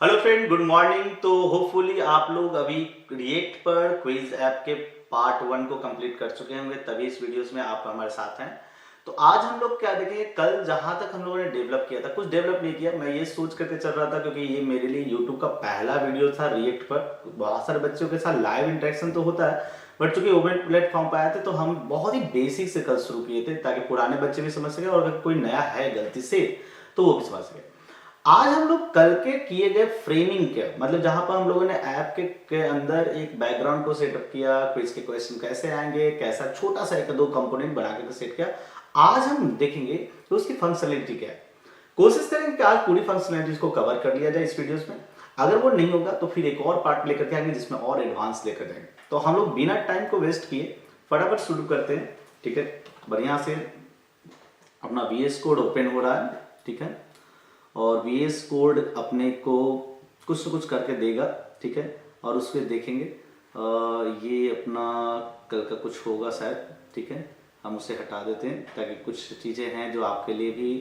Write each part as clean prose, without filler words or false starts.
Hello friend, good morning. तो hopefully आप लोग अभी रिएक्ट पर क्विज ऐप के पार्ट 1 को कंप्लीट कर चुके होंगे, तभी इस वीडियोस में आप हमारे साथ हैं। तो आज हम लोग क्या देखेंगे, कल जहां तक हम लोगों ने डेवलप किया था, कुछ डेवलप नहीं किया, मैं ये सोच करके चल रहा था क्योंकि ये मेरे लिए यूट्यूब का पहला वीडियो था रिएक्ट पर। बहुत सारे बच्चों के साथ लाइव इंटरेक्शन तो होता है, बट चूंकि ओपन प्लेटफॉर्म पर आए थे तो हम बहुत ही बेसिक से कल शुरू किए थे ताकि पुराने बच्चे भी समझ सके और अगर कोई नया है गलती से तो वो भी समझ सके। आज हम लोग कल के किए गए फ्रेमिंग के मतलब जहां पर हम लोगों ने ऐप के अंदर एक बैकग्राउंड को सेटअप किया, क्विज के क्वेश्चन कैसे आएंगे, कैसा छोटा सा एक दो कंपोनेंट बना करके सेट किया। आज हम देखेंगे कि उसकी फंक्शनलिटी क्या है। कोशिश करेंगे कि आज पूरी फंक्शनलिटीज को कवर कर लिया जाए इस वीडियोस में। अगर वो नहीं होगा तो फिर एक और पार्ट लेकर के आएंगे जिसमें और एडवांस लेकर जाएंगे। तो हम लोग बिना टाइम को वेस्ट किए फटाफट शुरू करते हैं। ठीक है, बढ़िया से अपना VS कोड ओपन हो रहा है। ठीक है, और VS कोड अपने को कुछ न कुछ करके देगा। ठीक है, और उसके देखेंगे ये अपना कल का कुछ होगा शायद। ठीक है, हम उसे हटा देते हैं ताकि कुछ चीज़ें हैं जो आपके लिए भी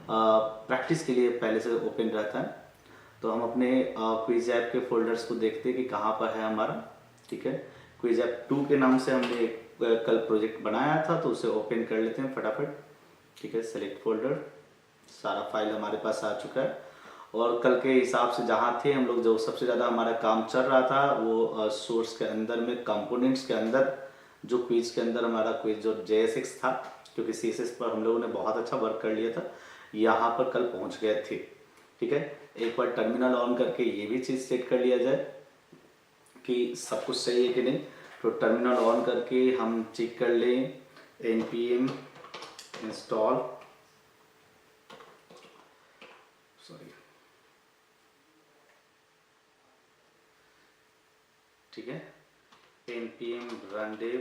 प्रैक्टिस के लिए पहले से ओपन रहता है। तो हम अपने क्विज ऐप के फोल्डर्स को देखते हैं कि कहाँ पर है हमारा। ठीक है, क्विज ऐप 2 के नाम से हमने कल प्रोजेक्ट बनाया था, तो उसे ओपन कर लेते हैं फटाफट। ठीक है, सेलेक्ट फोल्डर, सारा फाइल हमारे पास आ चुका है। और कल के हिसाब से जहाँ थे हम लोग, जो सबसे ज़्यादा हमारा काम चल रहा था वो सोर्स के अंदर में कंपोनेंट्स के अंदर, जो क्विज के अंदर हमारा क्विज जो JSX था, क्योंकि CSS पर हम लोगों ने बहुत अच्छा वर्क कर लिया था, यहाँ पर कल पहुँच गए थे। ठीक है, एक बार टर्मिनल ऑन करके ये भी चीज़ सेट कर लिया जाए कि सब कुछ सही है कि नहीं। तो टर्मिनल ऑन करके हम चेक कर लें npm इंस्टॉल, सॉरी, ठीक है, npm run dev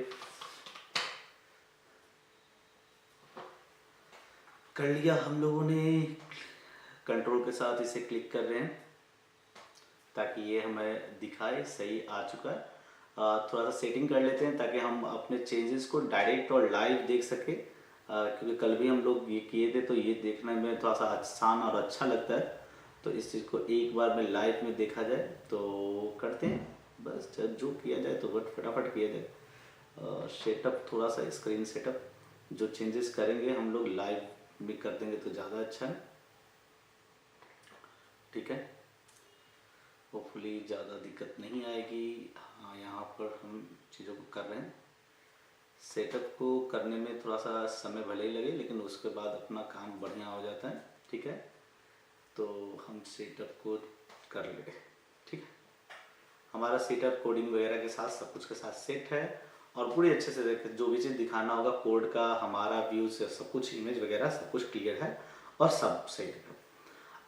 कर लिया हम लोगों ने। कंट्रोल के साथ इसे क्लिक कर रहे हैं ताकि ये हमें दिखाए सही आ चुका है। थोड़ा सा सेटिंग कर लेते हैं ताकि हम अपने चेंजेस को डायरेक्ट और लाइव देख सके, क्योंकि कल भी हम लोग ये किए थे तो ये देखने में थोड़ा सा आसान और अच्छा लगता है। तो इस चीज़ को एक बार में लाइव में देखा जाए तो करते हैं। बस जो किया जाए तो फटाफट किया जाए। सेटअप, थोड़ा सा स्क्रीन सेटअप, जो चेंजेस करेंगे हम लोग लाइव में कर देंगे तो ज़्यादा अच्छा है। ठीक है, होपफुली ज़्यादा दिक्कत नहीं आएगी। हाँ, यहाँ पर हम चीज़ों को कर रहे हैं। सेटअप को करने में थोड़ा सा समय भले ही लगे, लेकिन उसके बाद अपना काम बढ़िया हो जाता है। ठीक है, तो हम सेटअप को कर ले। ठीक है, हमारा सेटअप कोडिंग वगैरह के साथ सब कुछ के साथ सेट है और पूरी अच्छे से देख, जो भी चीज़ दिखाना होगा कोड का, हमारा व्यू से सब कुछ, इमेज वगैरह सब कुछ क्लियर है और सब सही है।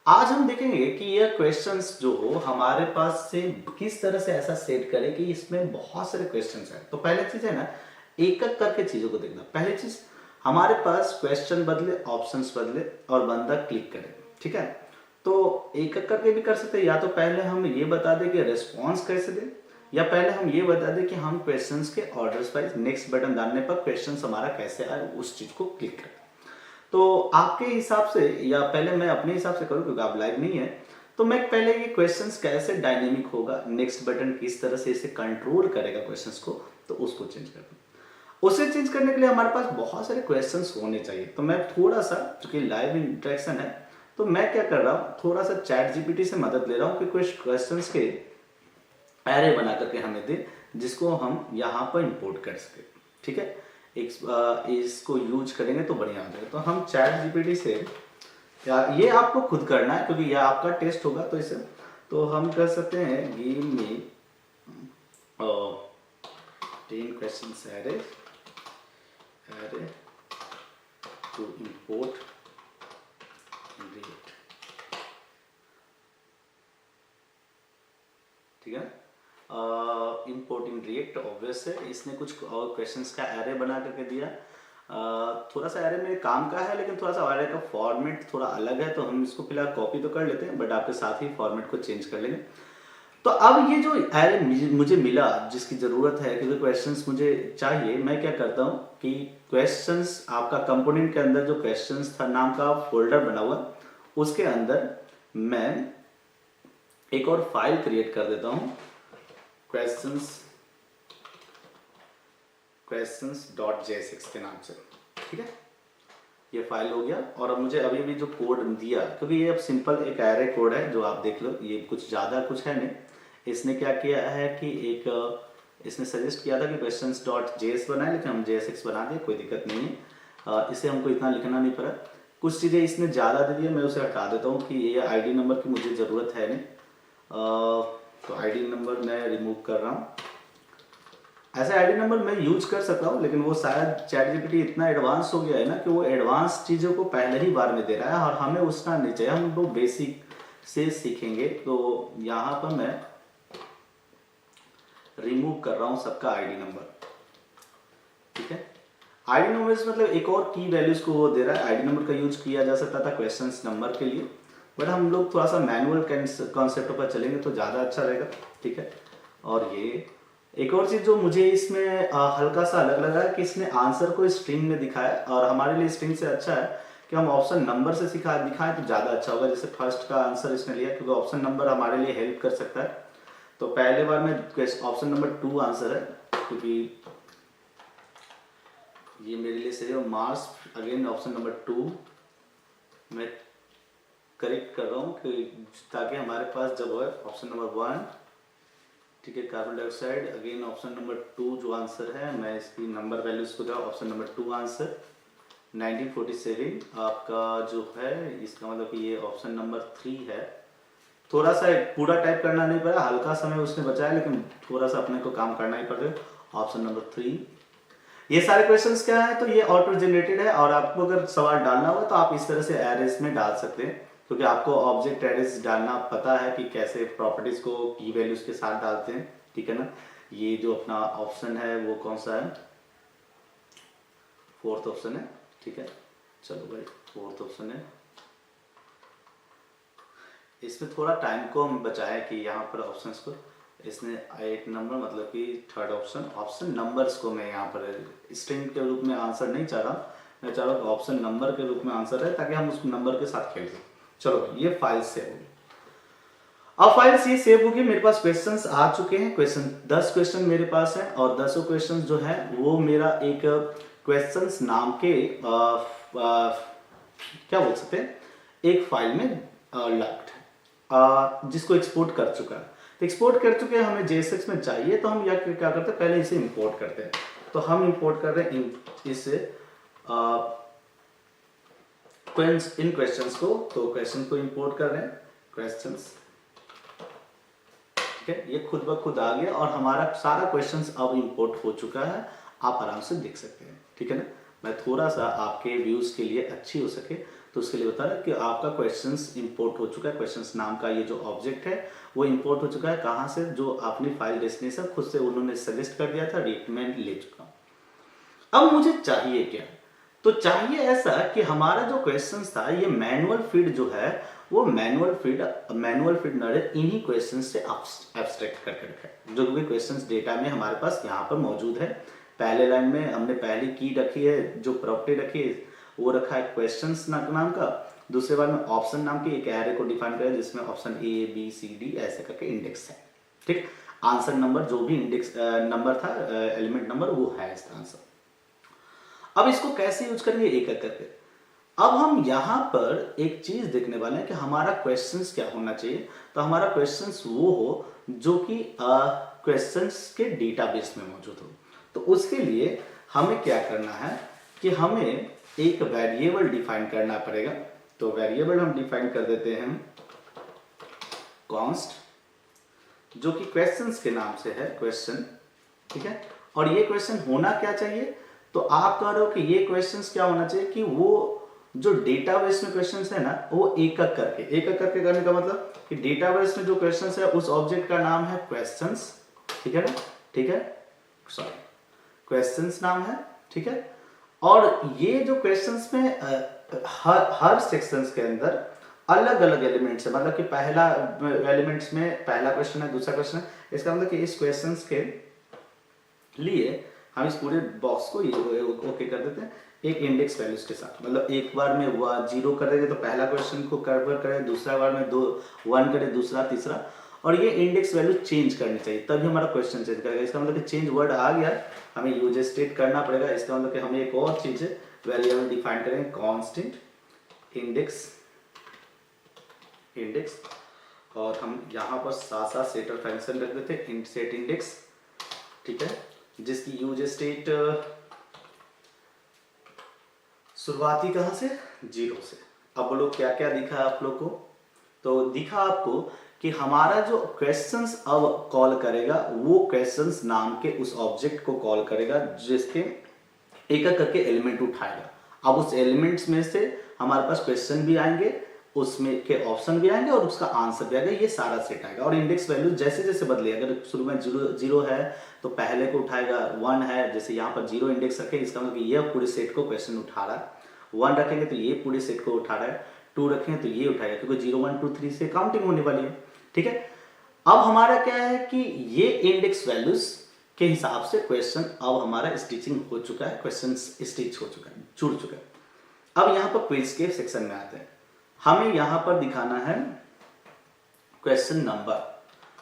आज हम देखेंगे कि यह क्वेश्चंस जो हो हमारे पास से किस तरह से ऐसा सेट करें कि इसमें बहुत सारे क्वेश्चंस हैं। तो पहले चीज है ना, एक एक करके चीजों को देखना। पहली चीज, हमारे पास क्वेश्चन बदले, ऑप्शंस बदले और बंदा क्लिक करे। ठीक है, तो एक एक करके भी कर सकते हैं, या तो पहले हम ये बता दें कि रिस्पॉन्स कैसे दें, या पहले हम ये बता दें कि हम क्वेश्चंस के ऑर्डर्स वाइज नेक्स्ट बटन डालने पर क्वेश्चंस हमारा कैसे आए, उस चीज को क्लिक करें। तो आपके हिसाब से, या पहले मैं अपने हिसाब से करूं क्योंकि आप लाइव नहीं है, तो मैं पहले ये क्वेश्चंस कैसे डायनेमिक होगा, नेक्स्ट बटन किस तरह से इसे कंट्रोल करेगा क्वेश्चंस को, तो उसको चेंज कर दूं। उसे चेंज करने के लिए हमारे पास बहुत सारे क्वेश्चंस होने चाहिए। तो मैं थोड़ा सा, क्योंकि लाइव इंटरेक्शन है, तो मैं क्या कर रहा हूँ, थोड़ा सा चैट GPT से मदद ले रहा हूँ कि कुछ क्वेश्चंस के एरे बना करके हमें दे, जिसको हम यहाँ पर इंपोर्ट कर सके। ठीक है, इसको यूज करेंगे तो बढ़िया हो जाएगा। तो हम चैट GPT से, या ये आपको खुद करना है क्योंकि यह आपका टेस्ट होगा, तो इसे तो हम कर सकते हैं, give me 10 questions array to import React। ठीक है, इम्पोर्टिंग रिएक्ट ऑब्वियस है। इसने कुछ और क्वेश्चंस का एरे बना करके दिया। थोड़ा सा एरे मेरे काम का है, लेकिन थोड़ा सा एरे का फॉर्मेट थोड़ा अलग है, तो हम इसको फिलहाल कॉपी तो कर लेते हैं, बट आपके साथ ही फॉर्मेट को चेंज कर लेंगे। तो अब ये जो एरे मुझे मिला, जिसकी ज़रूरत है क्योंकि क्वेश्चंस मुझे चाहिए, मैं क्या करता हूँ कि क्वेश्चंस, आपका कंपोनेंट के अंदर जो क्वेश्चंस था नाम का फोल्डर बना हुआ, उसके अंदर मैं एक और फाइल क्रिएट कर देता हूँ, questions.j6 के नाम से। ठीक है, ये फाइल हो गया। और अब मुझे अभी जो कोड दिया, क्योंकि ये अब सिंपल एक एरे कोड है जो आप देख लो, ये कुछ ज़्यादा कुछ है नहीं। इसने क्या किया है कि इसने सजेस्ट किया था कि questions.js बनाए, लेकिन हम JS6 बना दिए, कोई दिक्कत नहीं है। इसे हमको इतना लिखना नहीं पड़ा। कुछ चीज़ें इसने ज़्यादा दे दी, मैं उसे हटा देता हूँ कि ये आईडी नंबर की मुझे ज़रूरत है नहीं। तो आईडी नंबर मैं रिमूव कर रहा हूँ। ऐसे आईडी नंबर मैं यूज कर सकता हूँ, लेकिन वो शायद ChatGPT इतना एडवांस हो गया है ना कि वो एडवांस चीज़ों को पहले ही बार में दे रहा है, और हमें उसका नहीं चाहिए, हम लोग बेसिक से सीखेंगे। तो यहाँ पर मैं रिमूव कर रहा हूँ सबका आईडी नंबर। ठीक है, आईडी नंबर मतलब एक और की वैल्यूज को वो दे रहा है। आईडी नंबर का यूज किया जा सकता था क्वेश्चंस नंबर के लिए, बट हम लोग थोड़ा सा मैनुअल कॉन्सेप्ट पर चलेंगे तो ज़्यादा अच्छा रहेगा। ठीक है, और ये एक और चीज़ जो मुझे इसमें हल्का सा अलग लगा है कि इसने आंसर को स्ट्रिंग में दिखाया, और हमारे लिए स्ट्रिंग से अच्छा है कि हम ऑप्शन नंबर से दिखाएं तो ज़्यादा अच्छा होगा। जैसे फर्स्ट का आंसर इसने लिया, क्योंकि ऑप्शन नंबर हमारे लिए हेल्प कर सकता है। तो पहले बार में ऑप्शन नंबर 2 आंसर है, क्योंकि ये मेरे लिए सही है। मार्क्स अगेन ऑप्शन नंबर 2 मैं करेक्ट कर रहा हूँ कि ताकि हमारे पास जब है ऑप्शन नंबर 1। ठीक है, carbon dioxide again option number 2 जो आंसर है, मैं इसकी नंबर वैल्यूज को जाऊँ। ऑप्शन नंबर 2 आंसर 1947 आपका जो है, इसका मतलब कि ये ऑप्शन नंबर 3 है। थोड़ा सा पूरा टाइप करना नहीं पड़ा, हल्का समय उसने बचाया, लेकिन थोड़ा सा अपने को काम करना ही पड़ेगा। Option number 3। ये सारे क्वेश्चंस क्या है, तो ये ऑटो जनरेटेड है, और आपको अगर सवाल डालना हो तो आप इस तरह से एरेज में डाल सकते हैं, क्योंकि आपको ऑब्जेक्ट एरेज डालना पता है कि कैसे प्रॉपर्टीज को की वैल्यूज के साथ डालते हैं। ठीक है ना, ये जो अपना ऑप्शन है वो कौन सा है, 4th ऑप्शन है। ठीक है, चलो भाई 4th ऑप्शन है। इसमें थोड़ा टाइम को हम बचाएं कि यहाँ पर ऑप्शंस को, इसने 8 नंबर मतलब कि 3rd ऑप्शन नंबर्स को मैं यहाँ पर स्ट्रिंग के रूप में आंसर नहीं चाह रहा, मैं चाह रहा हूँ ऑप्शन नंबर के रूप में आंसर है, ताकि हम उस नंबर के साथ खेल सकें। चलो ये फाइल सेव होगी। अब फाइल ये सेव होगी, मेरे पास क्वेश्चंस आ चुके हैं। 10 क्वेश्चन मेरे पास है, और 10 क्वेश्चन जो है वो मेरा एक क्वेश्चंस नाम के क्या बोल सकते हैं, एक फाइल में लॉक्ड है, जिसको एक्सपोर्ट कर चुका है। तो एक्सपोर्ट कर चुके हैं, हमें JSX में चाहिए, तो हम क्या करते हैं, पहले इसे इंपोर्ट करते हैं। तो हम इंपोर्ट कर रहे हैं इस इन क्वेश्चंस को, तो क्वेश्चन को इंपोर्ट कर रहे हैं, क्वेश्चंस। ठीक है, ये खुद ब खुद आ गया, और हमारा सारा क्वेश्चंस अब इंपोर्ट हो चुका है, आप आराम से देख सकते हैं। ठीक है ना, मैं थोड़ा सा आपके व्यूज के लिए अच्छी हो सके तो उसके लिए बता रहा कि आपका क्वेश्चंस इंपोर्ट हो चुका है। क्वेश्चंस नाम का ये जो ऑब्जेक्ट है वो इंपोर्ट हो चुका है। कहाँ से, जो अपनी फाइल डेस्टिनेशन खुद से उन्होंने सजेस्ट कर दिया था, मैं ले चुका हूँ। अब मुझे चाहिए क्या, तो चाहिए ऐसा कि हमारा जो क्वेश्चंस था, ये मैनुअल फीड जो है वो मैनुअल फीड नरेट इन्हीं क्वेश्चंस से एब्स्ट्रैक्ट करके रखा है। जो भी क्वेश्चंस डेटा में हमारे पास यहाँ पर मौजूद है, पहले लाइन में हमने पहली की रखी है, जो प्रॉपर्टी रखी है वो रखा है क्वेश्चंस नाम का। दूसरे बार में ऑप्शन नाम की एक एरे को डिफाइन करें, जिसमें ऑप्शन ABCD ऐसे करके इंडेक्स है। ठीक, आंसर नंबर जो भी इंडेक्स नंबर था, एलिमेंट नंबर, वो है इसका आंसर। अब इसको कैसे यूज करेंगे, एक एक करके। अब हम यहाँ पर एक चीज देखने वाले हैं कि हमारा क्वेश्चंस क्या होना चाहिए। तो हमारा क्वेश्चंस वो हो जो कि क्वेश्चंस के डेटाबेस में मौजूद हो। तो उसके लिए हमें क्या करना है कि हमें एक वेरिएबल डिफाइन करना पड़ेगा। तो वेरिएबल हम डिफाइन कर देते हैं कॉन्स्ट, जो कि क्वेश्चंस के नाम से है, क्वेश्चन। ठीक है, और ये क्वेश्चन होना क्या चाहिए, तो आप कह रहे हो कि ये क्वेश्चंस क्या होना चाहिए कि वो जो डेटाबेस में क्वेश्चंस है ना, वो एक एक करके करने का मतलब कि डेटाबेस में जो क्वेश्चंस है उस ऑब्जेक्ट का नाम है क्वेश्चंस। ठीक है ना, ठीक है, सॉरी, क्वेश्चंस नाम है। ठीक है, और ये जो क्वेश्चंस में हर सेक्शंस के अंदर अलग अलग एलिमेंट्स है, मतलब कि पहला एलिमेंट्स में पहला क्वेश्चन है, दूसरा क्वेश्चन है। इसका मतलब कि इस क्वेश्चंस के लिए हम इस पूरे बॉक्स को ये ओके कर देते हैं एक इंडेक्स वैल्यूज के साथ, मतलब एक बार में हुआ 0 करेंगे तो पहला क्वेश्चन को कवर करें, दूसरा बार में 1 करें, दूसरा तीसरा, और ये इंडेक्स वैल्यू चेंज करनी चाहिए तभी हमारा क्वेश्चन चेंज करेगा। इसका मतलब कि चेंज वर्ड आ गया, हमें यूज स्टेट करना पड़ेगा। इसका मतलब कि हमें एक और चीज वेरिएबल डिफाइन करेंगे, कांस्टेंट इंडेक्स, और हम यहाँ पर साथ साथ सेटर फंक्शन रख देते हैं, सेट इंडेक्स, ठीक है, जिसकी यूज स्टेट शुरुआती कहाँ से, 0 से। अब बोलो क्या क्या दिखा आप लोग को, तो दिखा आपको कि हमारा जो क्वेश्चंस अब कॉल करेगा वो क्वेश्चंस नाम के उस ऑब्जेक्ट को कॉल करेगा जिसके एक एक करके एलिमेंट उठाएगा। अब उस एलिमेंट्स में से हमारे पास क्वेश्चन भी आएंगे, उसमें के ऑप्शन भी आएंगे और उसका आंसर भी आएगा, ये सारा सेट आएगा। और इंडेक्स वैल्यू जैसे जैसे बदले, अगर शुरू में 0 है तो पहले को उठाएगा, 1 है जैसे यहाँ पर 0 इंडेक्स रखे, इसका मतलब ये पूरे सेट को क्वेश्चन उठा रहा है, 1 रखेंगे तो ये पूरे सेट को उठा रहा है, 2 रखेंगे तो ये उठाएगा, क्योंकि 0 1 2 3 से काउंटिंग होने वाली है, ठीक है। अब हमारा क्या है कि ये इंडेक्स वैल्यूज के हिसाब से क्वेश्चन अब हमारा स्टिचिंग हो चुका है, क्वेश्चन स्टिच हो चुका है, जुड़ चुका है। अब यहाँ पर क्विज के सेक्शन में आते हैं, हमें यहाँ पर दिखाना है क्वेश्चन नंबर।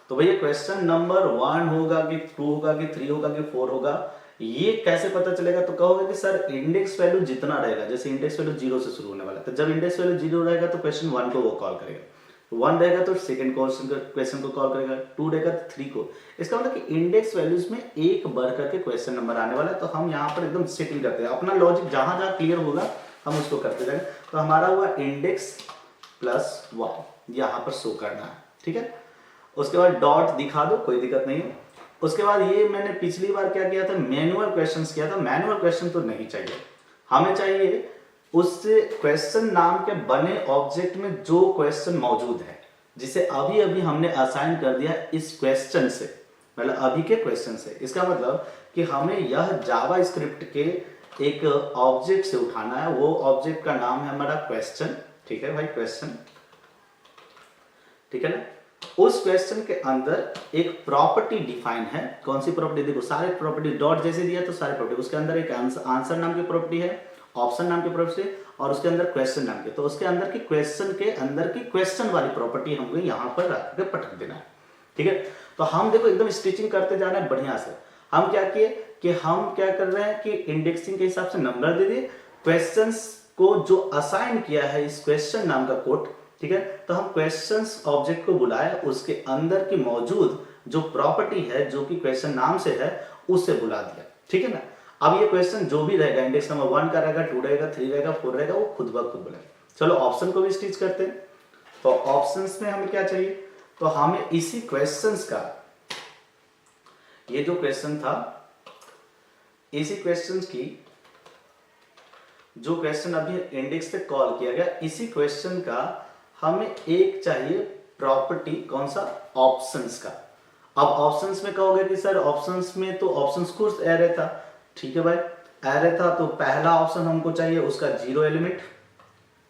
तो भैया क्वेश्चन नंबर 1 होगा कि 2 होगा कि 3 होगा कि 4 होगा, ये कैसे पता चलेगा? तो कहोगे कि सर इंडेक्स वैल्यू जितना रहेगा, जैसे इंडेक्स वैल्यू 0 से शुरू होने वाला है, तो जब इंडेक्स वैल्यू 0 रहेगा तो क्वेश्चन 1 को वो कॉल करेगा, 1 रहेगा तो सेकंड क्वेश्चन को कॉल करेगा, 2 रहेगा तो 3 को। इसका मतलब कि इंडेक्स वैल्यूज में एक बढ़ करके क्वेश्चन नंबर आने वाला है। तो हम यहाँ पर एकदम सेटिंग करते हैं, अपना लॉजिक जहां जहां क्लियर होगा हम उसको करते जाएंगे। तो हमारा हुआ इंडेक्स प्लस 1 यहाँ पर शो करना है, ठीक है। उसके बाद डॉट दिखा दो, कोई दिक्कत नहीं है। उसके बाद ये मैंने पिछली बार क्या किया था, मैनुअल क्वेश्चंस किया था। मैनुअल क्वेश्चन तो नहीं चाहिए, हमें चाहिए उस क्वेश्चन नाम के बने ऑब्जेक्ट में जो क्वेश्चन मौजूद है, जिसे अभी अभी हमने असाइन कर दिया इस क्वेश्चन से, मतलब अभी के क्वेश्चन से। इसका मतलब कि हमें यह जावा स्क्रिप्ट के एक ऑब्जेक्ट से उठाना है, वो ऑब्जेक्ट का नाम है हमारा क्वेश्चन, ठीक है भाई, क्वेश्चन, ठीक है ना। उस क्वेश्चन के अंदर एक प्रॉपर्टी डिफाइन है, कौन सी प्रॉपर्टी? देखो सारे प्रॉपर्टी डॉट जैसे दिया तो सारे प्रॉपर्टी, उसके अंदर एक आंसर नाम की प्रॉपर्टी है, ऑप्शन नाम की प्रॉपर्टी, और उसके अंदर क्वेश्चन नाम की, तो उसके अंदर की क्वेश्चन के अंदर की क्वेश्चन वाली प्रॉपर्टी हमको यहाँ पर रख के पटक देना है, ठीक है। तो हम देखो एकदम स्टिचिंग करते जा रहे हैं बढ़िया से। हम क्या किए कि हम क्या कर रहे हैं कि इंडेक्सिंग के हिसाब से नंबर दे दिए, क्वेश्चंस को जो असाइन किया है इस क्वेश्चन नाम का कोड, ठीक है। तो हम क्वेश्चंस ऑब्जेक्ट को बुलाए, उसके अंदर की मौजूद जो प्रॉपर्टी है जो कि क्वेश्चन नाम से है उससे बुला दिया, ठीक है ना। अब ये क्वेश्चन जो भी रहेगा, इंडेक्स नंबर 1 का रहेगा, 2 रहेगा, 3 रहेगा, 4 रहेगा, वो खुद ब खुद बुलाएगा। चलो ऑप्शन को भी स्टिच करते हैं। तो ऑप्शंस में हमें क्या चाहिए? तो हमें इसी क्वेश्चंस का, ये जो क्वेश्चन था, इसी क्वेश्चंस की जो क्वेश्चन अभी इंडेक्स से कॉल किया गया, इसी क्वेश्चन का हमें एक चाहिए प्रॉपर्टी, कौन सा? ऑप्शंस का। अब ऑप्शंस में कहोगे कि सर ऑप्शंस में तो ऑप्शंस कोर्स एरे था, ठीक है भाई, एरे था तो पहला ऑप्शन हमको चाहिए उसका 0 एलिमेंट,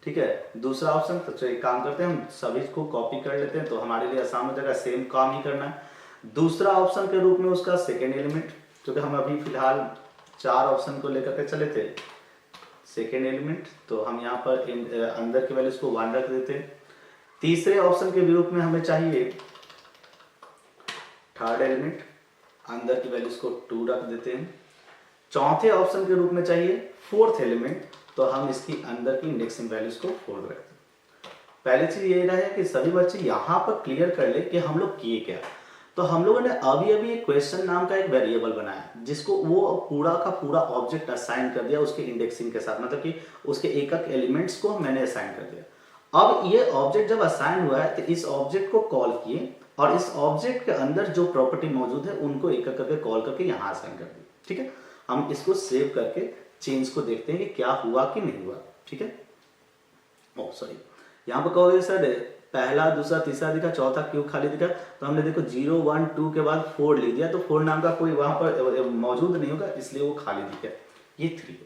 ठीक है। दूसरा ऑप्शन, तो चलिए काम करते हैं, हम सभी को कॉपी कर लेते हैं तो हमारे लिए आसान हो जाएगा, सेम काम ही करना है। दूसरा ऑप्शन के रूप में उसका सेकेंड एलिमेंट, क्योंकि हम अभी फिलहाल 4 ऑप्शन को लेकर के चले थे, सेकेंड एलिमेंट, तो हम यहाँ पर अंदर के वैल्यूज को 1 रख देते हैं। तीसरे ऑप्शन के रूप में हमें चाहिए थर्ड एलिमेंट, अंदर की वैल्यूज को 2 रख देते हैं। चौथे ऑप्शन के रूप में चाहिए फोर्थ एलिमेंट, तो हम इसकी अंदर की इंडेक्सिंग वैल्यूज को 4 रखते हैं। पहली चीज ये रहा है कि सभी बच्चे यहाँ पर क्लियर कर ले कि हम लोग किए क्या। तो हम लोगों ने अभी अभी एक क्वेश्चन नाम का एक वेरिएबल बनाया, जिसको वो पूरा का पूरा ऑब्जेक्ट असाइन कर दिया उसके इंडेक्सिंग के साथ, मतलब कि उसके एक एक एलिमेंट्स को मैंने असाइन कर दिया। अब ये ऑब्जेक्ट जब असाइन हुआ है तो इस ऑब्जेक्ट को कॉल किए और इस ऑब्जेक्ट के अंदर जो प्रॉपर्टी मौजूद है उनको एक एक करके कॉल करके यहाँ असाइन कर दिया, ठीक है। हम इसको सेव करके चेंज को देखते हैं कि क्या हुआ कि नहीं हुआ, ठीक है। ओ सॉरी, यहाँ पर कहोगे सर पहला दूसरा तीसरा दिखा, चौथा क्यों खाली दिखा? तो हमने देखो 0 1 2 के बाद 4 लिख दिया, तो 4 नाम का कोई वहां पर मौजूद नहीं होगा, इसलिए वो खाली दिखा, ये 3,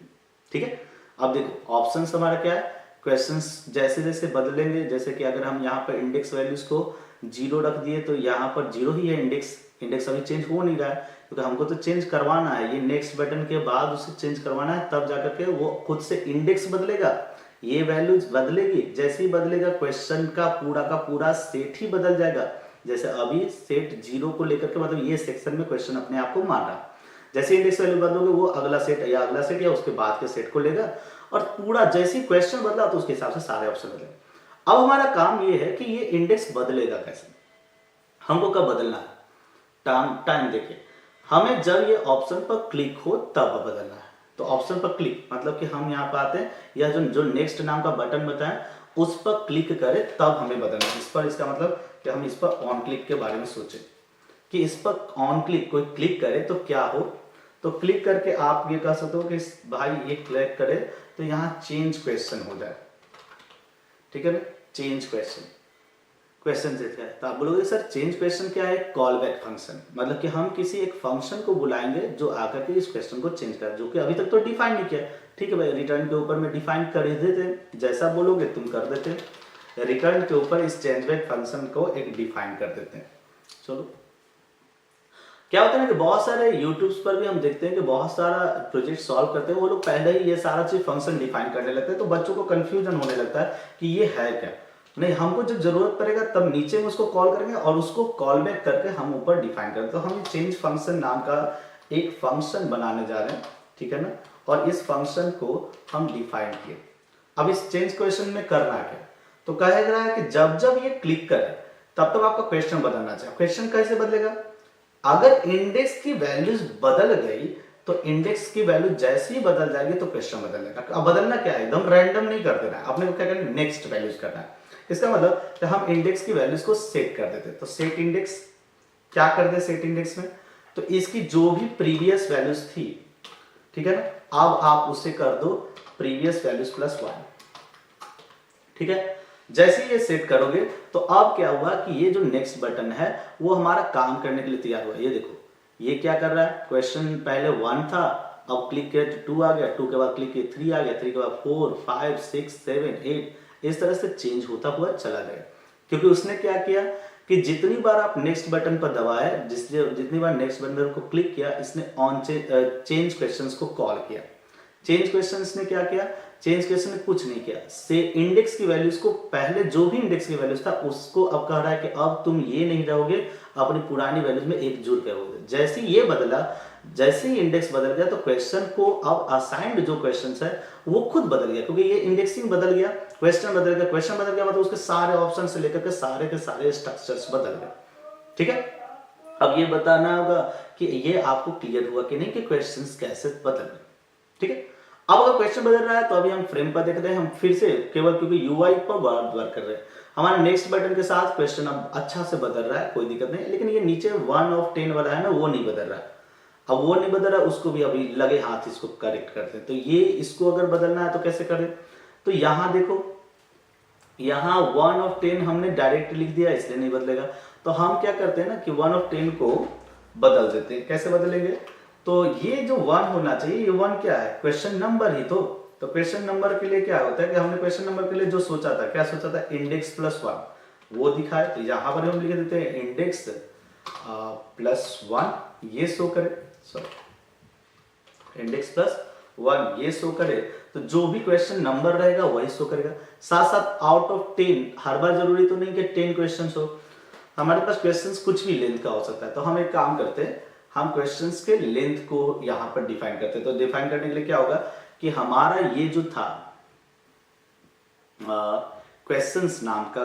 ठीक है। अब देखो ऑप्शंस हमारा क्या है, क्वेश्चंस जैसे जैसे बदलेंगे, जैसे कि अगर हम यहाँ पर इंडेक्स वैल्यूज को जीरो रख दिए तो यहाँ पर जीरो ही है, इंडेक्स अभी चेंज हो नहीं रहा है क्योंकि हमको तो चेंज करवाना है, ये नेक्स्ट बटन के बाद उसे चेंज करवाना है, तब जाकर के वो खुद से इंडेक्स बदलेगा, ये वैल्यूज बदलेगी। जैसे ही बदलेगा क्वेश्चन का पूरा सेट ही बदल जाएगा। जैसे अभी सेट जीरो को लेकर के मतलब ये सेक्शन में क्वेश्चन अपने आप को मान रहा है, जैसे इंडेक्स वैल्यू बदलोगे वो अगला सेट या उसके बाद के सेट को लेगा और पूरा जैसे ही क्वेश्चन बदला तो उसके हिसाब से सारे ऑप्शन बदलेंगे। अब हमारा काम ये है कि ये इंडेक्स बदलेगा कैसे, हमको कब बदलना है, टाइम देके हमें जब ये ऑप्शन पर क्लिक हो तब बदलना है। तो ऑप्शन पर क्लिक मतलब कि हम यहाँ पर आते हैं या जो नेक्स्ट नाम का बटन बताएं उस पर क्लिक करें तब हमें बदलना है। इस पर इसका मतलब कि हम इस पर ऑन क्लिक के बारे में सोचें कि इस पर ऑन क्लिक कोई क्लिक करे तो क्या हो। तो क्लिक करके आप ये कह सकते हो कि भाई ये क्लिक करे तो यहाँ चेंज क्वेश्चन हो जाए, ठीक है ना, चेंज क्वेश्चन देता है। तो आप बोलोगे सर चेंज क्वेश्चन क्या है, कॉल बैक फंक्शन, मतलब कि हम किसी एक फंक्शन को बुलाएंगे जो आकर के इस क्वेश्चन को चेंज कर, जो कि अभी तक तो डिफाइन नहीं किया। ठीक है भाई, रिटर्न के ऊपर में डिफाइन कर देते, जैसा बोलोगे तुम कर देते, रिटर्न के ऊपर इस चेंज बैक फंक्शन को एक डिफाइन कर देते हैं। चलो क्या होता है ना कि बहुत सारे यूट्यूब्स पर भी हम देखते हैं कि बहुत सारा प्रोजेक्ट सॉल्व करते हैं, वो लोग पहले ही ये सारा चीज फंक्शन डिफाइन करने लगते हैं, तो बच्चों को कंफ्यूजन होने लगता है कि ये है क्या। नहीं, हमको जब जरूरत पड़ेगा तब नीचे में उसको कॉल करेंगे और उसको कॉल बैक करके हम ऊपर डिफाइन करें। तो हम चेंज फंक्शन नाम का एक फंक्शन बनाने जा रहे हैं, ठीक है ना, और इस फंक्शन को हम डिफाइन किए। अब इस चेंज क्वेश्चन में करना क्या, तो कहा जा रहा है कि जब जब ये क्लिक करे तब तक आपका क्वेश्चन बदलना चाहिए। क्वेश्चन कैसे बदलेगा, अगर इंडेक्स की वैल्यूज बदल गई तो इंडेक्स की वैल्यू जैसे ही बदल जाएगी तो क्वेश्चन बदल जाएगा। अब बदलना क्या है, एकदम रैंडम नहीं कर देना है, अपने को क्या करना है, नेक्स्ट वैल्यूज करना है। इसका मतलब कि हम इंडेक्स की वैल्यूज को सेट कर देते, तो सेट इंडेक्स क्या कर दे, सेट इंडेक्स में तो इसकी जो भी प्रीवियस वैल्यूज थी, ठीक है ना, अब आप उसे कर दो प्रीवियस वैल्यूज +1, ठीक है। जैसे ये सेट करोगे तो अब क्या हुआ कि ये जो नेक्स्ट बटन है वो हमारा काम करने के लिए तैयार हुआ। ये देखो ये क्या कर रहा है, क्वेश्चन पहले 1 था, अब क्लिक किया तो 2 आ गया, 2 के बाद क्लिक किया 3 आ गया, 3 के बाद 4 5 6 7 8, इस तरह से चेंज होता हुआ चला जाएगा। क्योंकि उसने क्या किया कि जितनी बार आप नेक्स्ट बटन पर दबाए, जितनी बार नेक्स्ट बटन को क्लिक किया, इसने ऑन चेंज क्वेश्चंस को कॉल किया। चेंज क्वेश्चंस ने क्या किया, चेंज क्वेश्चन ने कुछ नहीं किया, से इंडेक्स की वैल्यूज को, पहले जो भी इंडेक्स की वैल्यूज था उसको अब कह रहा है कि अब तुम ये नहीं रहोगे, अपनी पुरानी वैल्यूज में एक जुड़ के रहोगे। जैसे ही ये बदला, जैसे ही इंडेक्स बदल गया तो क्वेश्चन को अब असाइंड जो क्वेश्चन है वो खुद बदल गया, क्योंकि ये इंडेक्सिंग बदल गया, क्वेश्चन बदल गया, क्वेश्चन बदल गया मतलब उसके सारे ऑप्शन से लेकर के सारे स्ट्रक्चर्स बदल गए, ठीक है। अब ये बताना होगा कि ये आपको क्लियर हुआ कि नहीं कि क्वेश्चंस कैसे बदल गए, ठीक है। अब अगर क्वेश्चन बदल रहा है तो अभी हम फ्रेम पर देख रहे हैं, हम फिर से केवल क्योंकि यूआई पर वर्क कर रहे हैं, हमारे नेक्स्ट बटन के साथ क्वेश्चन अब अच्छा से बदल रहा है, कोई दिक्कत नहीं, लेकिन ये नीचे 1 of 10 वाला है ना, वो नहीं बदल रहा है। अब वो नहीं बदल रहा है, उसको भी अभी लगे हाथ इसको करेक्ट करते हैं। तो ये इसको अगर बदलना है तो कैसे करें, तो यहाँ देखो, यहाँ 1 of 10 हमने डायरेक्ट लिख दिया इसलिए नहीं बदलेगा, तो हम क्या करते हैं ना कि 1 of 10 को बदल देते हैं। कैसे बदलेंगे, तो ये जो 1 होना चाहिए, ये 1 क्या है, क्वेश्चन नंबर ही तो क्वेश्चन नंबर के लिए क्या होता है कि हमने क्वेश्चन नंबर के लिए जो सोचा था, क्या सोचा था, इंडेक्स +1 वो दिखाए, तो यहाँ पर हम लिख देते हैं इंडेक्स +1 ये शो करे, सॉरी इंडेक्स +1 ये शो करे, तो जो भी क्वेश्चन नंबर रहेगा वही शो करेगा। साथ साथ आउट ऑफ 10, हर बार जरूरी तो नहीं कि 10 क्वेश्चन हो, हमारे पास क्वेश्चंस कुछ भी लेंथ का हो सकता है। तो हम एक काम करते हैं, हम क्वेश्चंस के लेंथ को यहां पर डिफाइन करते हैं। तो डिफाइन करने के लिए क्या होगा कि हमारा ये जो था क्वेश्चंस नाम का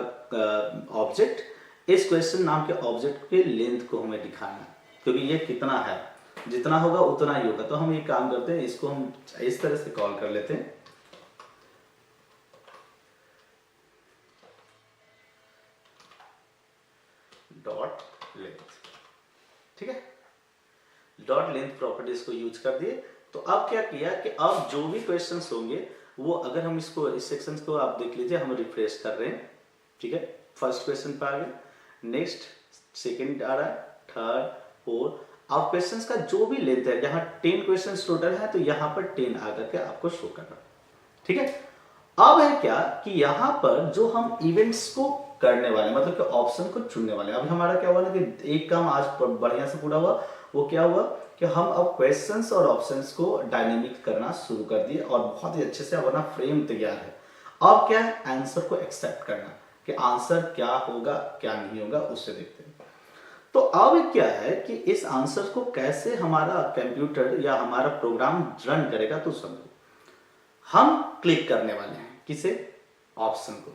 ऑब्जेक्ट, इस क्वेश्चन नाम के ऑब्जेक्ट के लेंथ को हमें दिखाना है, क्योंकि ये कितना है, जितना होगा उतना ही होगा। तो हम ये काम करते हैं, इसको हम इस तरह से कॉल कर लेते हैं, डॉट लेंथ, ठीक है, डॉट लेंथ प्रॉपर्टीज को यूज कर दिए। तो अब क्या किया कि अब जो भी क्वेश्चंस होंगे वो, अगर हम इसको इस सेक्शन को आप देख लीजिए, हम रिफ्रेश कर रहे हैं, ठीक है, फर्स्ट क्वेश्चन पर आ गए, नेक्स्ट सेकंड आ रहा है, थर्ड, फोर्थ। अब क्वेश्चंस का जो भी लेंथ है, जहां 10 क्वेश्चंस टोटल है तो यहाँ पर 10 आकर के आपको शो कर रहा है, ठीक है। अब है क्या कि यहाँ पर जो हम इवेंट्स को करने वाले, मतलब कि ऑप्शन को चुनने वाले। अभी हमारा क्या हुआ ना कि एक काम आज बढ़िया से पूरा हुआ, वो क्या हुआ कि हम अब क्वेश्चंस और ऑप्शंस को डायनेमिक करना शुरू कर दिए और बहुत ही अच्छे से अपना फ्रेम तैयार है। अब क्या है, आंसर को एक्सेप्ट करना कि आंसर क्या होगा क्या नहीं होगा, उससे देखते हैं। तो अब क्या है कि इस आंसर को कैसे हमारा कंप्यूटर या हमारा प्रोग्राम रन करेगा, तो समझो हम क्लिक करने वाले हैं किसे, ऑप्शन को।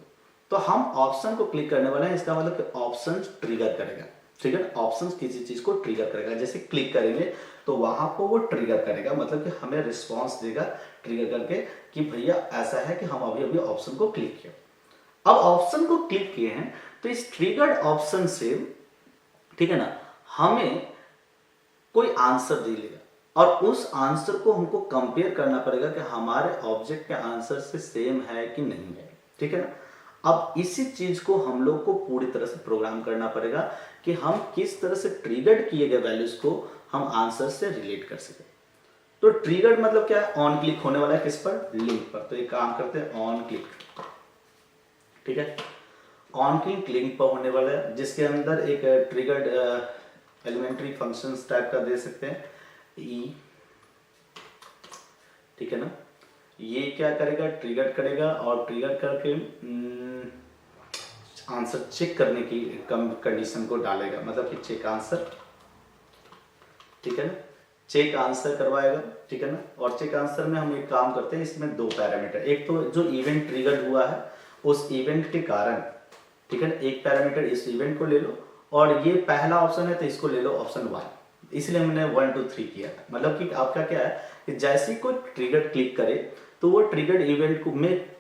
तो हम ऑप्शन को क्लिक करने वाले हैं, इसका मतलब कि ऑप्शन ट्रिगर करेगा। ठीक है, ऑप्शन किसी चीज को ट्रिगर करेगा, जैसे क्लिक करेंगे तो वहां पर वो ट्रिगर करेगा, मतलब कि हमें रिस्पॉन्स देगा ट्रिगर करके कि भैया ऐसा है कि हम अभी अभी ऑप्शन को क्लिक किया। अब ऑप्शन को क्लिक किए हैं तो इस ट्रिगर्ड ऑप्शन से, ठीक है ना, हमें कोई आंसर दे लेगा और उस आंसर को हमको कंपेयर करना पड़ेगा कि हमारे ऑब्जेक्ट के आंसर से सेम है कि नहीं है। ठीक है ना, अब इसी चीज को हम लोग को पूरी तरह से प्रोग्राम करना पड़ेगा कि हम किस तरह से ट्रिगर्ड किए गए वैल्यूज को हम आंसर से रिलेट कर सके। तो ट्रिगर्ड मतलब क्या है, ऑन क्लिक होने वाला है किस पर, लिंक पर। तो एक काम करते हैं, ऑन क्लिक, ठीक है, ऑन क्लिक लिंक पर होने वाला है, जिसके अंदर एक ट्रिगर्ड एलिमेंट्री फंक्शंस टाइप का दे सकते हैं ई। ठीक है ना, ये क्या करेगा, ट्रिगर करेगा और ट्रिगर करके आंसर चेक करने की कंडीशन को डालेगा, मतलब कि चेक आंसर। ठीक है ना, चेक आंसर करवाएगा। ठीक है ना, और चेक आंसर में हम एक काम करते हैं, इसमें दो पैरामीटर, एक तो जो इवेंट ट्रिगर हुआ है उस इवेंट के कारण, ठीक है ना, एक पैरामीटर इस इवेंट को ले लो, और ये पहला ऑप्शन है तो इसको ले लो ऑप्शन 1, इसलिए हमने 1 2 3 किया। मतलब कि आपका क्या है कि जैसे कोई ट्रिगर क्लिक करे तो वो ट्रिगर्ड इवेंट को में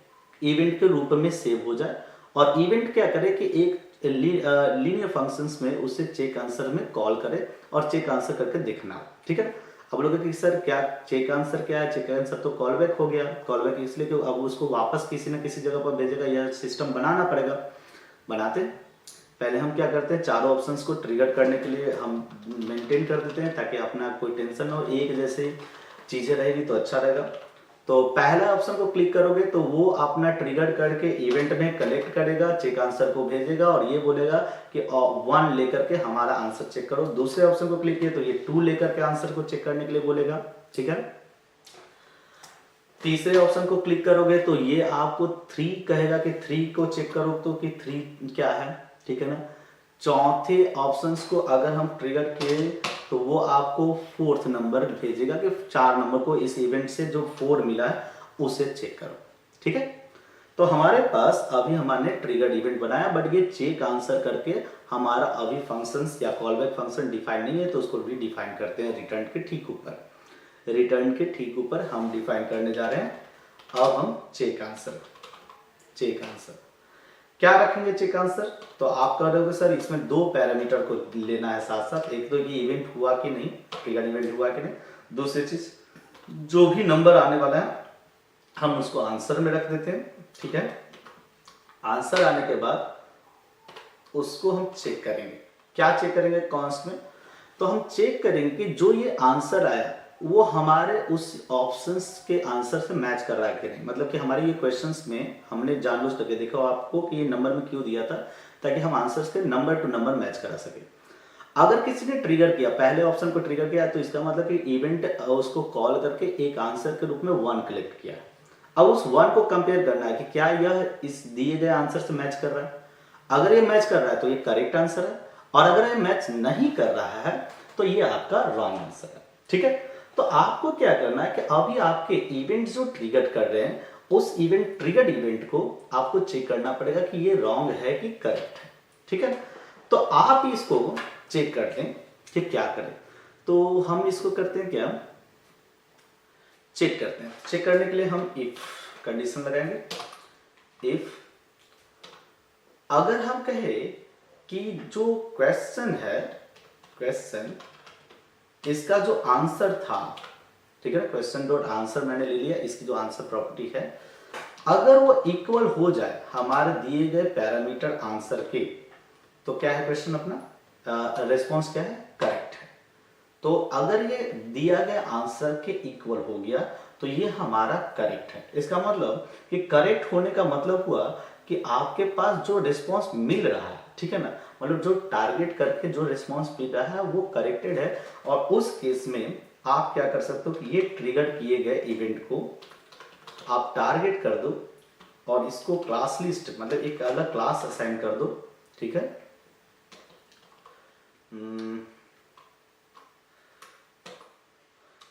इवेंट के रूप में सेव हो जाए, और इवेंट क्या करे कि एक लीनियर फंक्शंस में उसे चेक आंसर में कॉल करे और चेक आंसर करके देखना। ठीक है, अब लोग कि सर क्या चेक आंसर क्या है, चेक आंसर तो कॉल बैक हो गया। कॉल बैक इसलिए कि अब उसको वापस किसी ना किसी जगह पर भेजेगा, यह सिस्टम बनाना पड़ेगा। बनाते पहले हम क्या करते हैं, चारों ऑप्शंस को ट्रिगर करने के लिए हम मेंटेन कर देते हैं ताकि अपना कोई टेंशन ना हो, एक जैसे चीजें रहेगी तो अच्छा रहेगा। तो पहला ऑप्शन को क्लिक करोगे तो वो अपना ट्रिगर करके इवेंट में कलेक्ट करेगा, चेक आंसर को भेजेगा और ये बोलेगा कि 1 लेकर के हमारा आंसर चेक करो। दूसरे ऑप्शन को क्लिक किया तो ये 2 लेकर के आंसर को चेक करने के लिए बोलेगा। ठीक है, तीसरे ऑप्शन को क्लिक करोगे तो ये आपको 3 कहेगा कि 3 को चेक करो तो कि 3 क्या है। ठीक है ना, चौथे ऑप्शंस को अगर हम ट्रिगर किए तो वो आपको 4th नंबर भेजेगा कि 4 नंबर को इस इवेंट से जो 4 मिला है उसे चेक करो। ठीक है, तो हमारे पास अभी हमने ट्रिगर्ड इवेंट बनाया, बट ये चेक आंसर करके हमारा अभी फंक्शंस या कॉलबैक फंक्शन डिफाइन नहीं है, तो उसको रीडिफाइन करते हैं रिटर्न के ठीक ऊपर। रिटर्न के ठीक ऊपर हम डिफाइन करने जा रहे हैं अब हम चेक आंसर। चेक आंसर क्या रखेंगे, चेक आंसर तो आप कह रहे हो सर इसमें 2 पैरामीटर को लेना है साथ साथ, एक तो ये इवेंट हुआ कि नहीं, ट्रिगर इवेंट हुआ कि नहीं, दूसरी चीज जो भी नंबर आने वाला है हम उसको आंसर में रख देते हैं। ठीक है, आंसर आने के बाद उसको हम चेक करेंगे, क्या चेक करेंगे कॉन्स्ट में, तो हम चेक करेंगे कि जो ये आंसर आया वो हमारे उस ऑप्शंस के आंसर से मैच कर रहा है कि नहीं। मतलब कि हमारे ये क्वेश्चंस में हमने जानबूझ करके देखा आपको कि ये नंबर में क्यों दिया था, ताकि हम आंसर्स के नंबर टू नंबर मैच करा सके। अगर किसी ने ट्रिगर किया, पहले ऑप्शन को ट्रिगर किया, तो इसका मतलब कि इवेंट उसको कॉल करके एक आंसर के रूप में 1 कलेक्ट किया। अब उस 1 को कंपेयर करना है कि क्या यह इस दिए गए आंसर से मैच कर रहा है। अगर ये मैच कर रहा है तो ये करेक्ट आंसर है, और अगर ये मैच नहीं कर रहा है तो ये आपका रॉन्ग आंसर है। ठीक है, तो आपको क्या करना है कि अभी आपके इवेंट जो ट्रिगर कर रहे हैं उस इवेंट ट्रिगर्ड इवेंट को आपको चेक करना पड़ेगा कि ये रॉन्ग है कि करेक्ट है। ठीक है, तो आप इसको चेक करते हैं कि क्या करें, तो हम इसको करते हैं क्या, चेक करते हैं। चेक करने के लिए हम इफ कंडीशन लगाएंगे। इफ अगर हम कहें कि जो क्वेश्चन है, क्वेश्चन इसका जो आंसर था, ठीक है, क्वेश्चन डॉट आंसर मैंने ले लिया, इसकी जो आंसर प्रॉपर्टी है अगर वो इक्वल हो जाए हमारे दिए गए पैरामीटर आंसर के, तो क्या है क्वेश्चन अपना रिस्पॉन्स क्या है, करेक्ट है। तो अगर ये दिया गया आंसर के इक्वल हो गया तो ये हमारा करेक्ट है। इसका मतलब कि करेक्ट होने का मतलब हुआ कि आपके पास जो रिस्पॉन्स मिल रहा है, ठीक है ना, मतलब जो टारगेट करके जो रिस्पॉन्स मिल रहा है वो करेक्टेड है। और उस केस में आप क्या कर सकते हो कि ये ट्रिगर किए गए इवेंट को आप टारगेट कर दो और इसको क्लास लिस्ट मतलब एक अलग क्लास असाइन कर दो, ठीक है।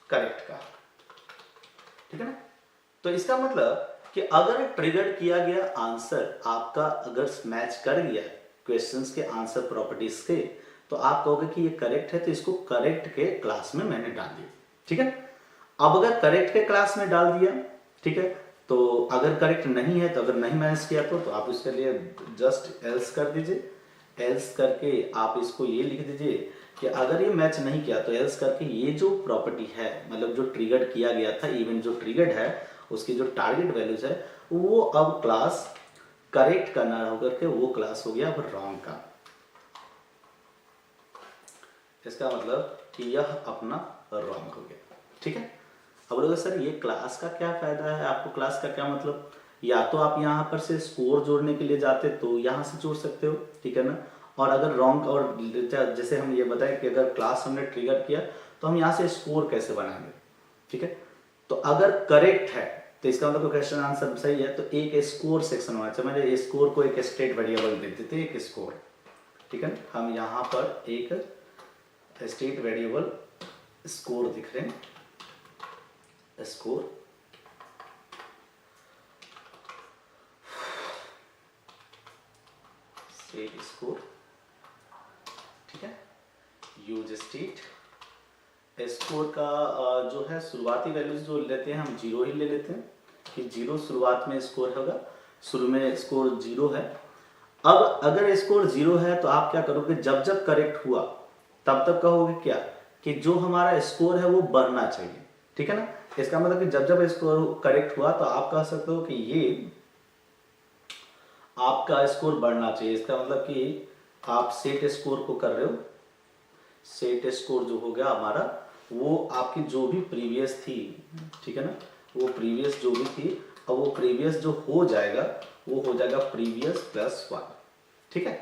करेक्ट का, ठीक है ना। तो इसका मतलब कि अगर ट्रिगर किया गया आंसर आपका अगर मैच कर गया क्वेश्चंस के आंसर प्रॉपर्टीज के, तो आप कहोगे कि ये करेक्ट है, तो इसको करेक्ट के क्लास में मैंने डाल दिया, ठीक है। अब अगर करेक्ट के क्लास में डाल दिया, ठीक है, तो अगर करेक्ट नहीं है, तो अगर नहीं मैच किया तो आप इसके लिए जस्ट एल्स कर दीजिए। एल्स करके आप इसको ये लिख दीजिए कि अगर ये मैच नहीं किया तो एल्स करके ये जो प्रॉपर्टी है, मतलब जो ट्रिगर किया गया था इवेंट जो ट्रिगर्ड है, उसकी जो टारगेट वैल्यूज है वो अब क्लास करेक्ट का ना होकर के वो क्लास हो गया अब रॉन्ग का। इसका मतलब कि यह अपना रॉन्ग हो गया, ठीक है। अब बोलोगे सर ये क्लास का क्या फायदा है, आपको क्लास का क्या मतलब, या तो आप यहाँ पर से स्कोर जोड़ने के लिए जाते तो यहाँ से जोड़ सकते हो, ठीक है ना। और अगर रॉन्ग, और जैसे हम ये बताएं कि अगर क्लास हमने ट्रिगर किया तो हम यहाँ से स्कोर कैसे बनाएंगे, ठीक है। तो अगर करेक्ट है तो इसका मतलब क्वेश्चन आंसर सही है, तो एक स्कोर सेक्शन होना चाहिए, मतलब स्कोर को एक स्टेट वेरिएबल दे देते एक स्कोर, ठीक है। हम यहाँ पर एक स्टेट वेरिएबल स्कोर दिख रहे हैं, स्कोर स्टेट स्कोर, ठीक है। यूज स्टेट स्कोर का जो है शुरुआती वैल्यूज जो लेते हैं हम 0 ही ले लेते हैं कि 0 शुरुआत में स्कोर होगा, शुरू में स्कोर 0 है। अब अगर स्कोर 0 है तो आप क्या करोगे, जब जब करेक्ट हुआ तब तक कहोगे क्या कि जो हमारा स्कोर है वो बढ़ना चाहिए, ठीक है ना। इसका मतलब कि जब जब स्कोर करेक्ट हुआ तो आप कह सकते हो कि ये आपका स्कोर बढ़ना चाहिए। इसका मतलब कि आप सेट स्कोर को कर रहे हो, सेट स्कोर जो हो गया हमारा वो आपकी जो भी प्रीवियस थी, ठीक है ना, वो प्रीवियस जो भी थी, अब वो प्रीवियस जो हो जाएगा वो हो जाएगा प्रीवियस +1, ठीक है।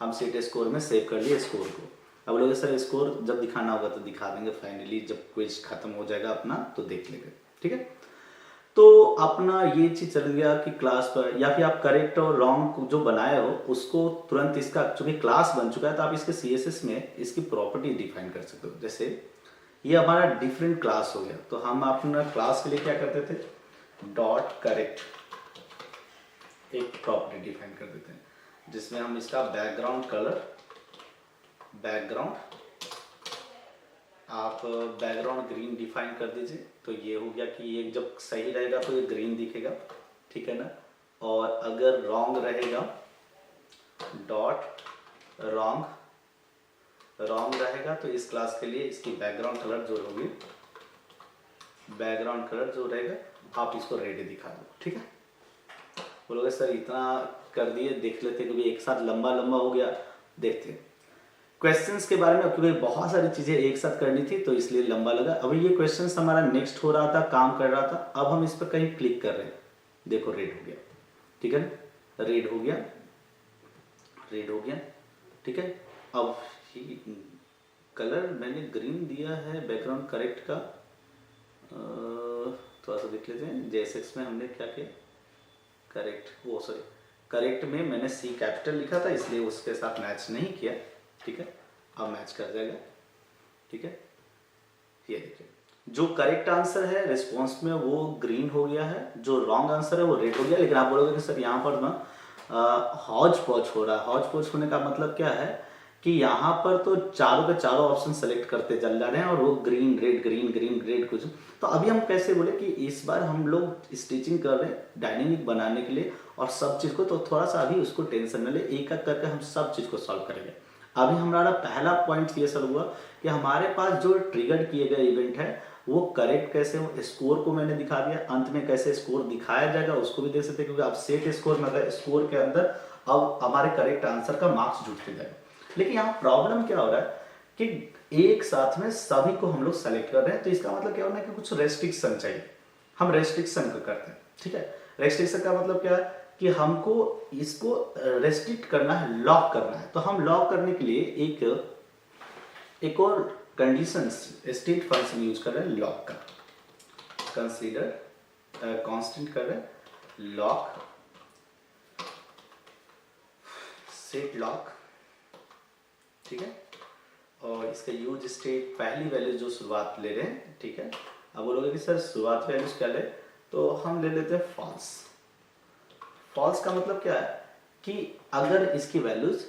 हम सेट स्कोर में सेव कर लिए स्कोर को। अब लोग सर स्कोर जब दिखाना होगा तो दिखा देंगे, फाइनली जब क्विज खत्म हो जाएगा अपना तो देख लेंगे, ठीक है। तो अपना ये चीज चल गया कि क्लास पर, या फिर आप करेक्ट और रॉन्ग जो बनाए हो उसको तुरंत, इसका चूंकि क्लास बन चुका है तो आप इसके CSS में इसकी प्रॉपर्टी डिफाइन कर सकते हो। जैसे ये हमारा डिफरेंट क्लास हो गया, तो हम अपना क्लास के लिए क्या करते थे, डॉट करेक्ट एक प्रॉपर्टी डिफाइन कर देते हैं जिसमें हम इसका बैकग्राउंड कलर, बैकग्राउंड आप बैकग्राउंड ग्रीन डिफाइन कर दीजिए, तो ये हो गया कि ये जब सही रहेगा तो ये ग्रीन दिखेगा, ठीक है ना। और अगर रॉन्ग रहेगा, डॉट रॉन्ग, रॉन्ग रहेगा तो इस क्लास के लिए इसकी बैकग्राउंड कलर जो होगी, बैकग्राउंड कलर जो रहेगा आप इसको रेड दिखा दो, ठीक है। बोलोगे सर इतना कर दिए, देख लेते क्योंकि एक साथ लंबा लंबा हो गया, देखते क्वेश्चंस के बारे में, क्योंकि बहुत सारी चीजें एक साथ करनी थी तो इसलिए लंबा लगा। अभी ये क्वेश्चंस हमारा नेक्स्ट हो रहा था, काम कर रहा था, अब हम इस पर कहीं क्लिक कर रहे हैं, देखो रेड हो गया, ठीक है ना, रेड हो गया, रेड हो गया, ठीक है। अब कलर मैंने ग्रीन दिया है बैकग्राउंड करेक्ट का, थोड़ा सा देख लेते हैं। JSX में हमने क्या किया, करेक्ट, वो सॉरी करेक्ट में मैंने C कैपिटल लिखा था इसलिए उसके साथ मैच नहीं किया, ठीक है। अब मैच कर जाएगा, ठीक है। ये देखिए जो करेक्ट आंसर है रिस्पॉन्स में वो ग्रीन हो गया है, जो रॉन्ग आंसर है वो रेड हो गया। लेकिन आप बोलोगे कि सर यहाँ पर ना हौज पौच हो रहा है। हौज पौच होने का मतलब क्या है कि यहाँ पर तो चारों के चारों ऑप्शन सेलेक्ट करते चल जा रहे हैं और वो green red green green red कुछ। तो अभी हम कैसे बोले कि इस बार हम लोग स्टिचिंग कर रहे हैं डायनेमिक बनाने के लिए और सब चीज़ को, तो थोड़ा सा अभी उसको टेंशन न ले, एक एक करके हम सब चीज़ को सॉल्व करेंगे। अभी हमारा पहला पॉइंट ये सर हुआ कि हमारे पास जो ट्रिगर किए गए इवेंट है वो करेक्ट कैसे हो, स्कोर को मैंने दिखा दिया, अंत में कैसे स्कोर दिखाया जाएगा उसको भी देख सकते हैं, क्योंकि आप सेट स्कोर मतलब स्कोर के अंदर अब हमारे करेक्ट आंसर का मार्क्स जुड़ते जाएगा। लेकिन यहाँ प्रॉब्लम क्या हो रहा है कि एक साथ में सभी को हम लोग सेलेक्ट कर रहे हैं, तो इसका मतलब क्या हो रहा है कि कुछ रेस्ट्रिक्शन चाहिए, हम रेस्ट्रिक्शन को करते हैं, ठीक है। रेस्ट्रिक्शन का मतलब क्या है कि हमको इसको रेस्ट्रिक्ट करना है, लॉक करना है। तो हम लॉक करने के लिए एक और कंडीशन स्टेट फंक्शन यूज कर रहे हैं लॉक का। कंसीडर कांस्टेंट कर रहे हैं लॉक, सेट लॉक, ठीक है। और इसका यूज स्टेट पहली वैल्यू जो शुरुआत ले रहे हैं, ठीक है। अब बोलोगे कि सर शुरुआत वैल्यूज क्या ले, तो हम ले लेते हैं फॉल्स। फॉल्स का मतलब क्या है कि अगर इसकी वैल्यूज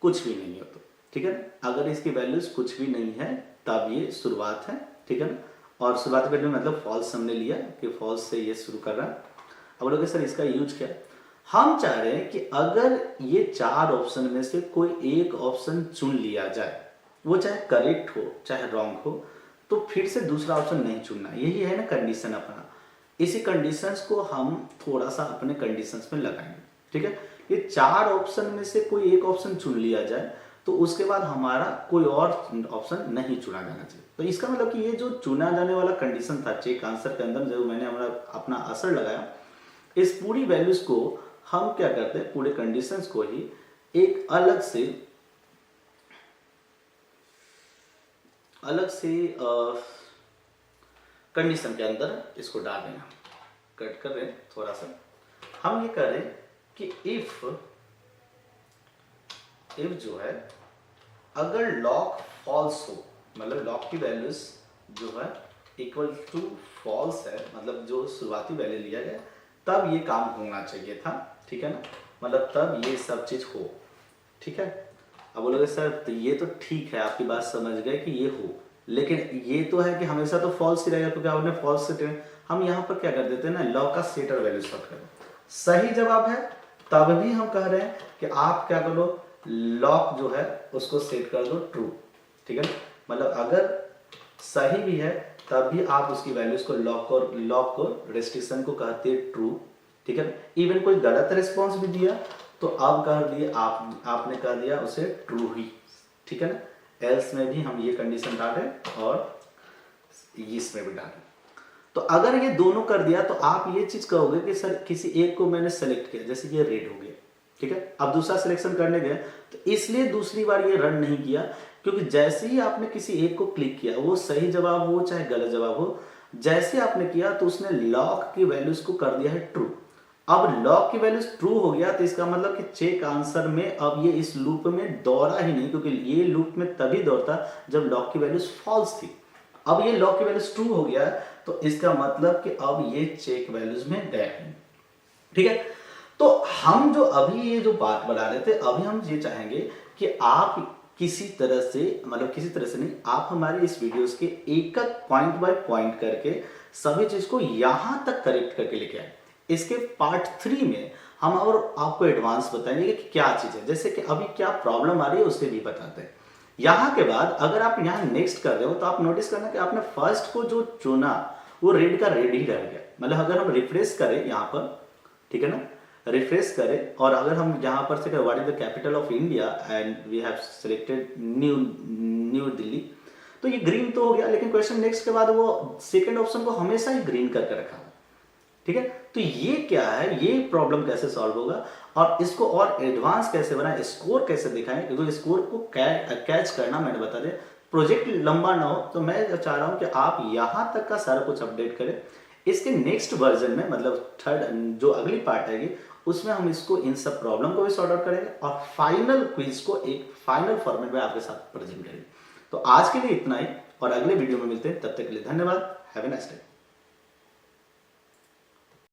कुछ भी नहीं हो तो, ठीक है ना। अगर इसकी वैल्यूज कुछ भी नहीं है तब ये शुरुआत है, ठीक है ना। और शुरुआत वैल्यू मतलब फॉल्स हमने लिया कि फॉल्स से ये शुरू कर रहा है। अब बोलोगे सर इसका यूज क्या है, हम चाह रहे हैं कि अगर ये 4 ऑप्शन में से कोई एक ऑप्शन चुन लिया जाए, वो चाहे करेक्ट हो चाहे रॉन्ग हो, तो फिर से दूसरा ऑप्शन नहीं चुनना। यही है ना कंडीशन अपना। इसी कंडीशंस को हम थोड़ा सा अपने कंडीशंस में लगाएंगे, ठीक है। ये 4 ऑप्शन में से कोई एक ऑप्शन चुन लिया जाए तो उसके बाद हमारा कोई और ऑप्शन नहीं चुना जाना चाहिए। तो इसका मतलब कि ये जो चुना जाने वाला कंडीशन था चेक आंसर के अंदर, जो मैंने हमारा अपना असर लगाया, इस पूरी वैल्यूज को हम क्या करते हैं, पूरे कंडीशंस को ही एक अलग से कंडीशन के अंदर इसको डाल देना। कट कर रहे हैं थोड़ा सा, हम ये कर रहे हैं कि इफ जो है अगर लॉक फॉल्स हो, मतलब लॉक की वैल्यूज जो है इक्वल टू फॉल्स है, मतलब जो शुरुआती वैल्यू लिया गया, तब ये काम होना चाहिए था, ठीक है ना। मतलब तब ये सब चीज हो, ठीक है। अब बोलोगे सर तो ये तो ठीक है, आपकी बात समझ गए कि ये हो, लेकिन ये तो है कि हमेशा तो फॉल्स ही रहेगा, क्योंकि आपने फॉल्स से हम यहाँ पर क्या कर देते हैं ना, लॉक का सेट और वैल्यू सॉर्ट करें। सही जवाब है तब भी हम कह रहे हैं कि आप क्या करो, लॉक जो है उसको सेट कर दो ट्रू, ठीक है ना। मतलब अगर सही भी है तब भी आप उसकी वैल्यूज को लॉक को रेस्ट्रिक्शन को कहते हैं ट्रू, ठीक है। इवन कोई गलत रिस्पॉन्स भी दिया तो अब कह दिए आपने कह दिया उसे ट्रू ही, ठीक है ना। एल्स में भी हम ये कंडीशन डालें और इसमें भी डालें। तो अगर ये दोनों कर दिया तो आप ये चीज कहोगे कि सर किसी एक को मैंने सेलेक्ट किया, जैसे ये रेड हो गया, ठीक है। अब दूसरा सिलेक्शन करने गए तो इसलिए दूसरी बार ये रन नहीं किया, क्योंकि जैसे ही आपने किसी एक को क्लिक किया, वो सही जवाब हो चाहे गलत जवाब हो, जैसे आपने किया तो उसने लॉक की वैल्यूज को कर दिया है ट्रू। अब लॉक की वैल्यूज ट्रू हो गया तो इसका मतलब कि चेक आंसर में अब ये इस लूप में दौड़ा ही नहीं, क्योंकि ये लूप में तभी दौड़ता जब लॉक की वैल्यूज फॉल्स थी। अब ये लॉक की वैल्यूज ट्रू हो गया तो इसका मतलब कि अब ये चेक वैल्यूज में गए, ठीक है। तो हम जो अभी ये जो बात बता रहे थे, अभी हम ये चाहेंगे कि आप किसी तरह से, मतलब किसी तरह से नहीं, आप हमारे इस वीडियोस के एक पॉइंट बाय पॉइंट करके सभी चीज को यहां तक करेक्ट करके लेके आए। इसके पार्ट 3 में हम और आपको एडवांस बताएंगे कि क्या चीज है, जैसे कि अभी क्या प्रॉब्लम आ रही है उससे भी बताते हैं। यहां के बाद अगर आप यहां नेक्स्ट कर रहे हो तो आप नोटिस करना कि आपने फर्स्ट को जो चुना वो रेड का रेड ही रह गया। मतलब अगर हम रिफ्रेश करें यहाँ पर, ठीक है ना, रिफ्रेश करें और अगर हम यहाँ पर से what is the capital of India and we have selected New Delhi, तो ये ग्रीन तो हो गया, लेकिन क्वेश्चन नेक्स्ट के बाद वो सेकंड ऑप्शन को हमेशा ही ग्रीन करके रखा है, ठीक है। तो ये क्या है, ये प्रॉब्लम कैसे सॉल्व होगा और इसको और एडवांस कैसे बनाए, स्कोर कैसे दिखाएं, क्योंकि स्कोर को कैच करना मैंने बता दिया। प्रोजेक्ट लंबा ना हो तो मैं चाह रहा हूं कि आप यहां तक का सारा कुछ अपडेट करें। इसके नेक्स्ट वर्जन में, मतलब थर्ड जो अगली पार्ट आएगी, उसमें हम इसको इन सब प्रॉब्लम को भी सॉर्ट आउट करेंगे और फाइनल क्विज को एक फाइनल फॉर्मेट में आपके साथ प्रेजेंट करेंगे। तो आज के लिए इतना ही और अगले वीडियो में मिलते हैं, तब तक के लिए धन्यवाद। Have a nice day.